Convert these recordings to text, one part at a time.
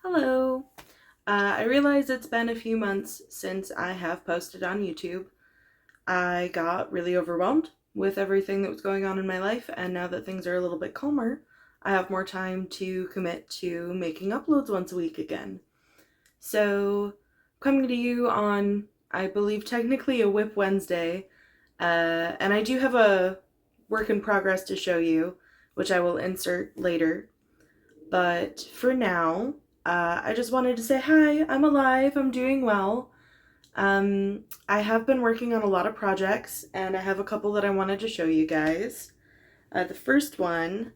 Hello. I realize it's been a few months since I have posted on YouTube. I got really overwhelmed with everything that was going on in my life, and now that things are a little bit calmer, I have more time to commit to making uploads once a week again. So, coming to you on, I believe, technically a Whip Wednesday, and I do have a work in progress to show you, which I will insert later. But for now, I just wanted to say hi, I'm alive, I'm doing well. I have been working on a lot of projects, and I have a couple that I wanted to show you guys. The first one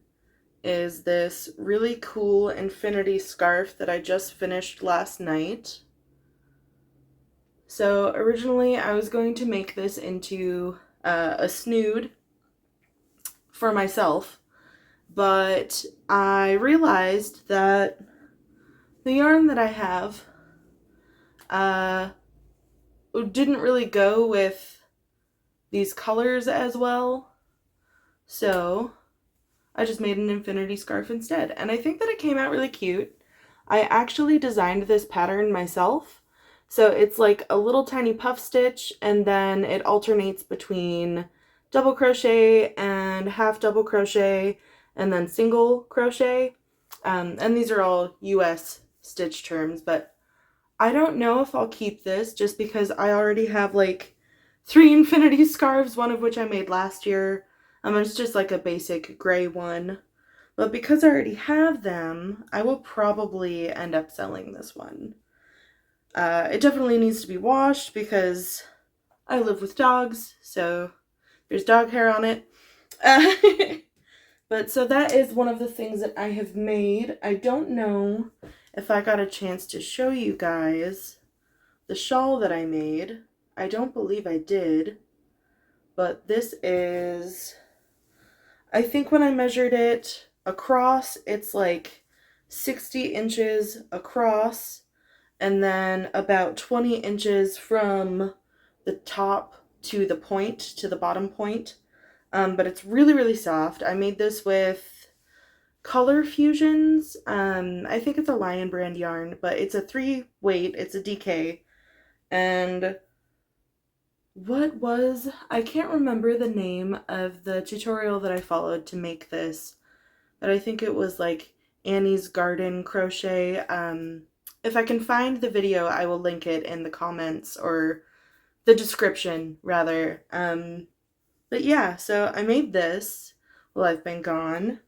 is this really cool infinity scarf that I just finished last night. So originally I was going to make this into a snood for myself, but I realized that the yarn that I have didn't really go with these colors as well, so I just made an infinity scarf instead, and I think that it came out really cute. I actually designed this pattern myself, so it's like a little tiny puff stitch, and then it alternates between double crochet and half double crochet and then single crochet, and these are all US stitch terms, but I don't know if I'll keep this just because I already have like 3 infinity scarves, one of which I made last year. It's just like a basic gray one. But because I already have them, I will probably end up selling this one. It definitely needs to be washed because I live with dogs, so there's dog hair on it. But so that is one of the things that I have made. I don't know if I got a chance to show you guys the shawl that I made. I don't believe I did, but this is, I think when I measured it across, it's like 60 inches across, and then about 20 inches from the top to the point, to the bottom point. But it's really, really soft. I made this with Color Fusions. I think it's a Lion brand yarn, but it's a 3 weight, it's a DK. And I can't remember the name of the tutorial that I followed to make this, but I think it was like Annie's Garden Crochet. If I can find the video, I will link it in the comments, or the description rather. But yeah, so I made this while I've been gone.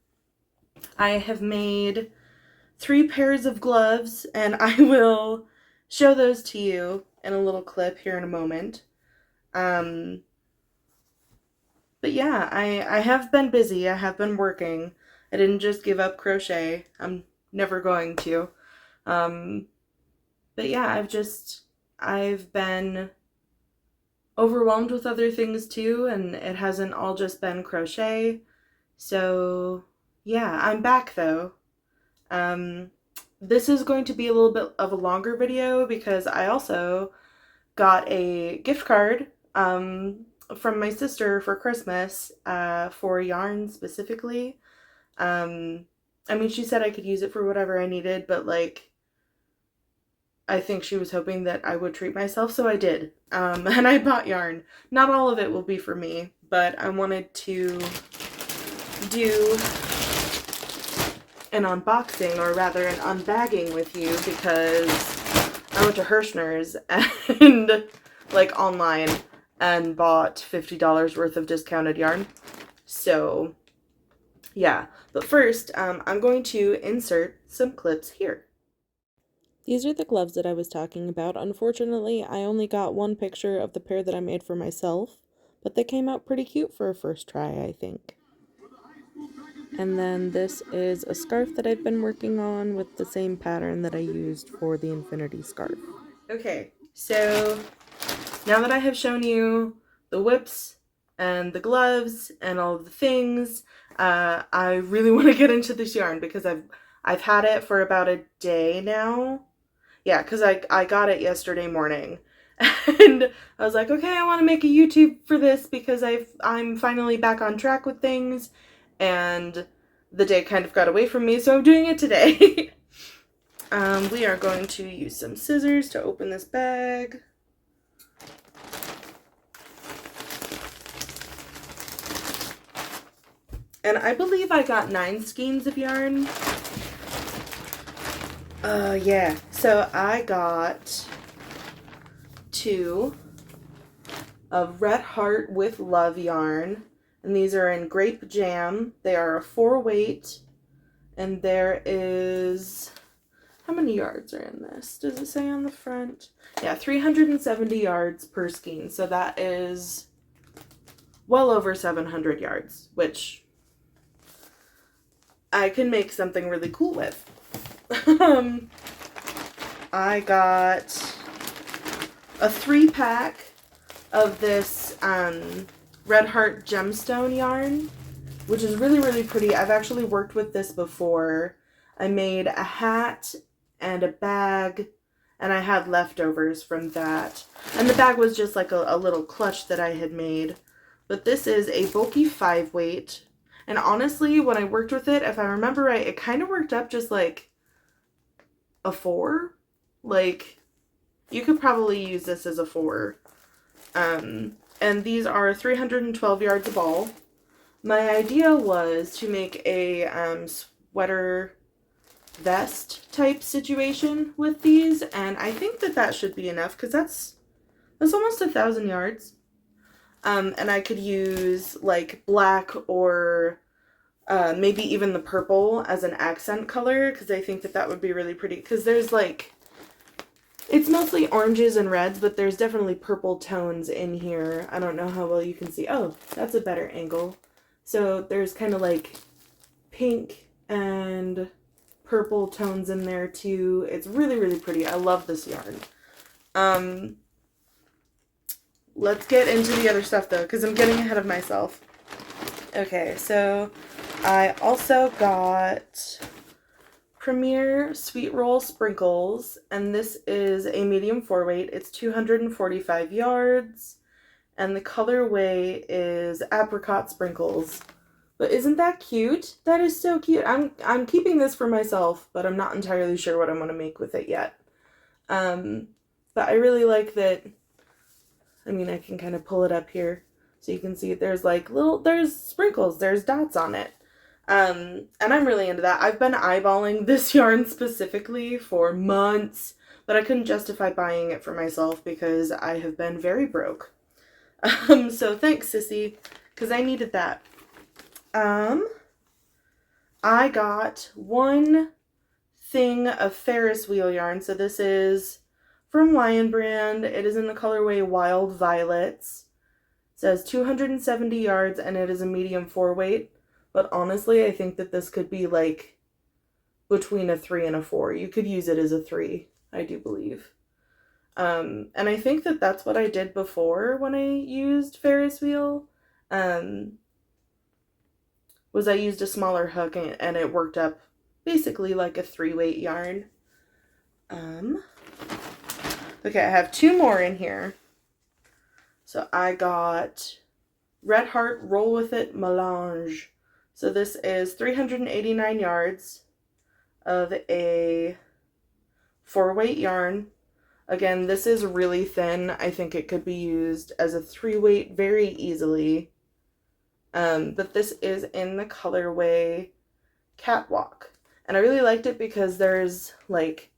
I have made 3 pairs of gloves, and I will show those to you in a little clip here in a moment. But yeah, I have been busy. I have been working. I didn't just give up crochet. I'm never going to. But yeah, I've been overwhelmed with other things too, and it hasn't all just been crochet. So yeah, I'm back though. This is going to be a little bit of a longer video because I also got a gift card from my sister for Christmas for yarn specifically. I mean, she said I could use it for whatever I needed, but like, I think she was hoping that I would treat myself, so I did. And I bought yarn. Not all of it will be for me, but I wanted to do an unboxing, or rather an unbagging with you, because I went to Hirschner's and like online and bought $50 worth of discounted yarn. So yeah, but first I'm going to insert some clips here. These are the gloves that I was talking about. Unfortunately, I only got one picture of the pair that I made for myself, but they came out pretty cute for a first try, I think. And then this is a scarf that I've been working on with the same pattern that I used for the infinity scarf. Okay, so now that I have shown you the whips and the gloves and all of the things, I really want to get into this yarn because I've had it for about a day now. Yeah, because I got it yesterday morning. And I was like, okay, I want to make a YouTube for this because I'm finally back on track with things, and the day kind of got away from me, so I'm doing it today. We are going to use some scissors to open this bag. And I believe I got 9 skeins of yarn. Yeah. So I got 2 of Red Heart with Love yarn. And these are in Grape Jam. They are a 4-weight. And there is... How many yards are in this? Does it say on the front? Yeah, 370 yards per skein. So that is well over 700 yards, which I can make something really cool with. I got a 3-pack of this Red Heart gemstone yarn, which is really, really pretty. I've actually worked with this before. I made a hat and a bag, and I had leftovers from that. And the bag was just like a little clutch that I had made. But this is a bulky 5-weight. And honestly, when I worked with it, if I remember right, it kind of worked up just like a 4. Like, you could probably use this as a 4. And these are 312 yards of all. My idea was to make a sweater vest type situation with these, and I think that should be enough because that's almost 1,000 yards. And I could use like black or maybe even the purple as an accent color because I think that would be really pretty because there's like, it's mostly oranges and reds, but there's definitely purple tones in here. I don't know how well you can see. Oh, that's a better angle. So there's kind of like pink and purple tones in there too. It's really, really pretty. I love this yarn. Let's get into the other stuff though, because I'm getting ahead of myself. Okay, so I also got Premier Sweet Roll Sprinkles, and this is a medium 4-weight. It's 245 yards, and the colorway is Apricot Sprinkles. But isn't that cute? That is so cute. I'm keeping this for myself, but I'm not entirely sure what I'm going to make with it yet. But I really like that. I mean, I can kind of pull it up here so you can see there's like there's sprinkles, there's dots on it. And I'm really into that. I've been eyeballing this yarn specifically for months, but I couldn't justify buying it for myself because I have been very broke. So thanks, sissy, because I needed that. I got 1 thing of Ferris wheel yarn. So this is from Lion Brand. It is in the colorway Wild Violets. It says 270 yards and it is a medium 4-weight. But honestly, I think that this could be like between a 3 and a 4. You could use it as a 3, I do believe. And I think that that's what I did before when I used Ferris wheel. Was I used a smaller hook and it worked up basically like a 3-weight yarn. Okay, I have 2 more in here. So I got Red Heart Roll With It Melange. So this is 389 yards of a 4-weight yarn. Again, this is really thin. I think it could be used as a 3-weight very easily. But this is in the colorway Catwalk. And I really liked it because there's like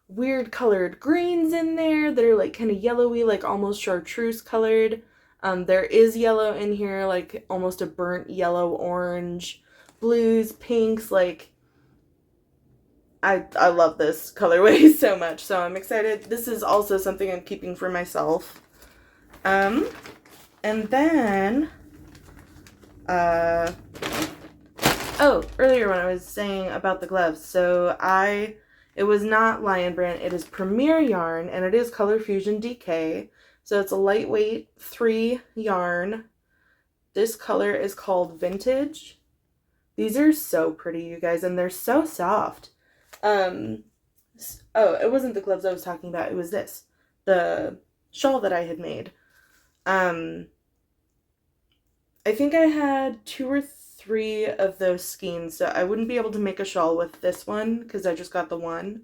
weird colored greens in there that are like kind of yellowy, like almost chartreuse colored. There is yellow in here, like almost a burnt yellow orange, blues, pinks, like I love this colorway so much, so I'm excited. This is also something I'm keeping for myself. And then earlier when I was saying about the gloves, so it was not Lion Brand, it is Premier yarn, and it is Color Fusion DK. So it's a lightweight 3 yarn. This color is called Vintage. These are so pretty, you guys, and they're so soft. It wasn't the gloves I was talking about, it was this. The shawl that I had made. I think I had 2 or 3 of those skeins, so I wouldn't be able to make a shawl with this one because I just got the one.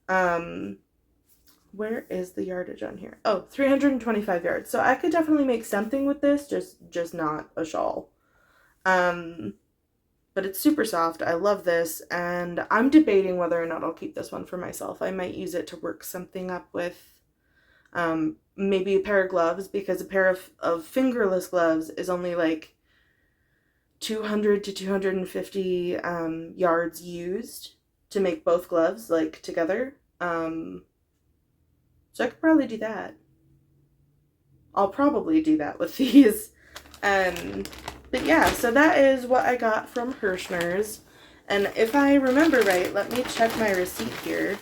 Where is the yardage on here? Oh, 325 yards. So I could definitely make something with this, just not a shawl. But it's super soft. I love this, and I'm debating whether or not I'll keep this one for myself. I might use it to work something up with. Maybe a pair of gloves, because a pair of fingerless gloves is only like 200 to 250 yards used to make both gloves, like, together. So I could probably do that. I'll probably do that with these. But yeah, so that is what I got from Hirschner's. And if I remember right, let me check my receipt here.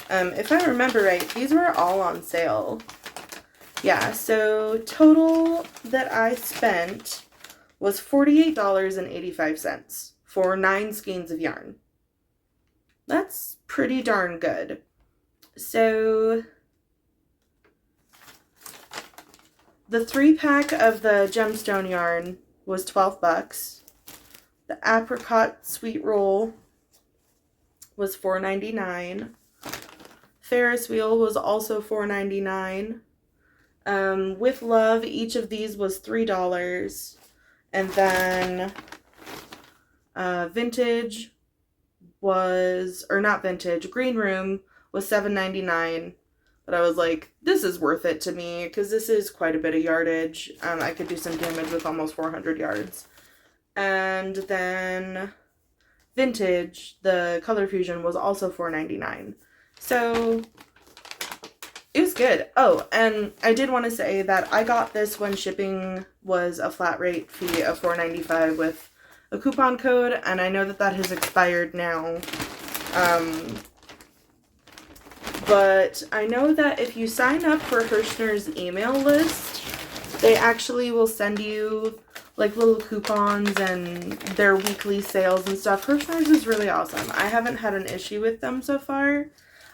If I remember right, these were all on sale. Yeah, so total that I spent was $48.85 for 9 skeins of yarn. That's pretty darn good. So the 3-pack of the gemstone yarn was $12. The apricot sweet roll was $4.99. Ferris wheel was also $4.99. With love, each of these was $3. And then vintage was, or not vintage, green room was $7.99. But I was like, this is worth it to me, because this is quite a bit of yardage. I could do some damage with almost 400 yards. And then vintage, the color fusion, was also $4.99. So it was good. Oh, and I did want to say that I got this when shipping was a flat rate fee of $4.95 with a coupon code, and I know that that has expired now. But I know that if you sign up for Hirschner's email list, they actually will send you like little coupons and their weekly sales and stuff. Hirschner's is really awesome. I haven't had an issue with them so far.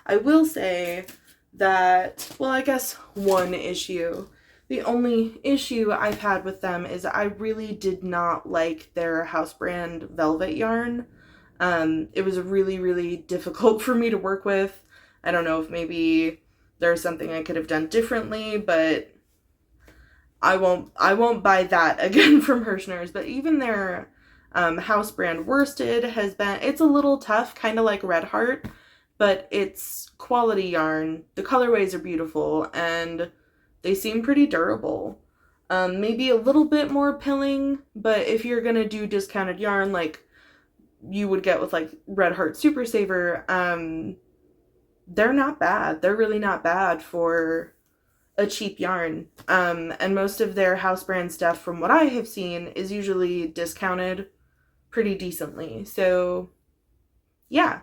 I will say that, well, I guess one issue. The only issue I've had with them is I really did not like their house brand velvet yarn. It was really, really difficult for me to work with. I don't know if maybe there's something I could have done differently, but I won't buy that again from Hirschner's. But even their house brand worsted has been, it's a little tough, kind of like Red Heart, but it's quality yarn. The colorways are beautiful, and they seem pretty durable. Maybe a little bit more pilling, but if you're gonna do discounted yarn like you would get with like Red Heart Super Saver, they're not bad. They're really not bad for a cheap yarn. And most of their house brand stuff, from what I have seen, is usually discounted pretty decently. So yeah,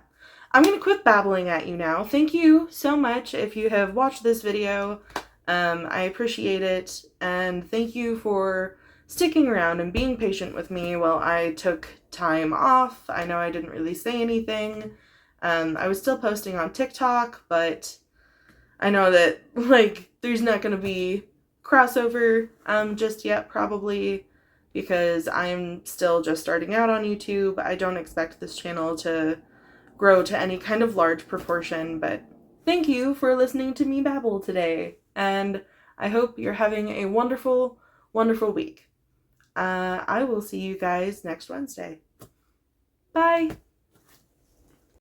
I'm gonna quit babbling at you now. Thank you so much if you have watched this video. I appreciate it, and thank you for sticking around and being patient with me while I took time off. I know I didn't really say anything. I was still posting on TikTok, but I know that, like, there's not going to be crossover just yet, probably, because I'm still just starting out on YouTube. I don't expect this channel to grow to any kind of large proportion, but thank you for listening to me babble today, and I hope you're having a wonderful, wonderful week. I will see you guys next Wednesday. Bye!